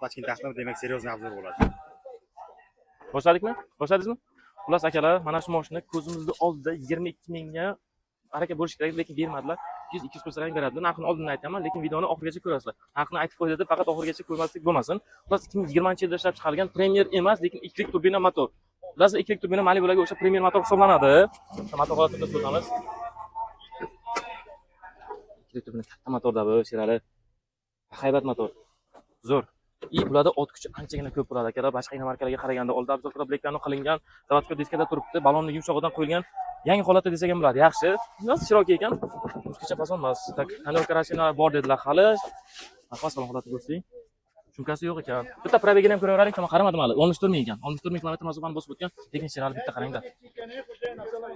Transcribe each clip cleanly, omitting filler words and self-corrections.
Toshkentda demak seriozniy obzor bo'ladi. Boshladikmi? Boshladingizmi? Xullas akalar, mana shu mashina ko'zimizning oldida 22 mingga haraka bo'lish kerak, lekin bermadilar. 100-200 qo'ysalar beradilar. Narxini oldindan aytaman, lekin videoni oxirigacha ko'rasizlar. Narxini aytib qo'ydi deb faqat oxirigacha ko'rmaslik bo'lmasin. Xullas 2020-yilda ishlab chiqarilgan Premier emas, lekin ikkilik turbina motor. Xullas ikkilik turbina Malibu'larga o'sha Premier motor hisoblanadi. Motor holatini ko'rsatamiz. Ikkilik turbina katta motorda bu, Sherali. Haybat motor. Zo'r. Bularda o't kuchi anchagina ko'p bo'ladi akalar. Boshqa markalarga qaraganda oldida obzorlar bleklarni qilingan, zavodga diskada turibdi, balonni yumshog'idan qo'yilgan. Yangi holatda desak ham bo'ladi. Yaxshi. Yo'q, chiroq ekan. O'zgacha fason emas. Tak, kanalka rashina bor dedilar hali. Nafas bilan holatni ko'rsang. Shunqasi yo'q ekan. Bitta probegini ham ko'ravering, hamma qaramadim hali. 64 ming ekan. 64 ming kilometr masofani bosib o'tgan, lekin Sherali bitta qarangda.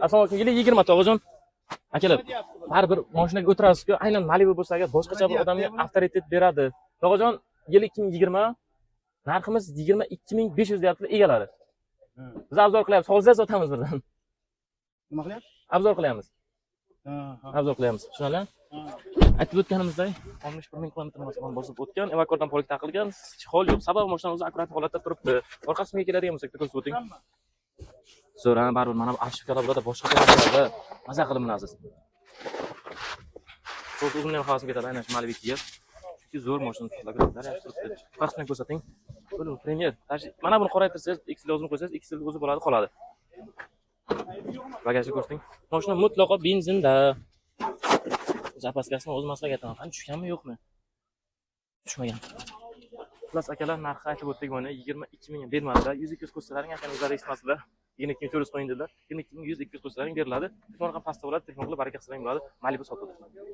Assalomu alaykum. 20 tog'ajon. Akalar, baribir mashinaga o'tirasiz-ku, aynan Malibu bo'lsa agar boshqacha bir odamga avtoritet beradi. Tog'ajon, yil 2020, narximiz 22500 deyapti egalari. Biz obzor qilyapmiz, hozir sotamiz birdan. Nima qilyapsiz? Obzor qilyapmiz. Obzor qilyapmiz. Tushunarli? Aytib o'tganimizdek, 61 ming kilometr masofani bosib o'tgan, evakuatordan polik taqilgan, chihol yo'q. Sababi mashina o'zi akkurat holatda turibdi. Orqasiga keladigan bo'lsak, ko'rsatib o'ting. Zo'r, baribir mana bu ashkalar burada boshqa taraflarda maza qilib minasiz. So'z o'zimni ham havasim ketadi aynan shu Malibu'ga. Chunki zo'r mashina turibdi, yaxshi turibdi. Farqini ko'rsating. Bo'lim Premier. Mana buni qoraytirsangiz, XL yozib qo'ysangiz, XL o'zi bo'ladi, qoladi. Bagajni ko'rsating. Mashina mutlaqo benzinda. Zapaskasini o'z maslaga aytaman. Qani tushganmi, yo'qmi? Tushmagan. Plus akalar narxi aytib o'tdik mana 22 ming bermadilar. 100-200 qo'shsalaring akanizlar eshitmasdilar. 22 400 qo'ying dedilar. 22 100-200 qo'shsalaring beriladi. Telefon raqam pastda bo'ladi. Telefon qilib baraka qilsang bo'ladi. Malibu sotadi.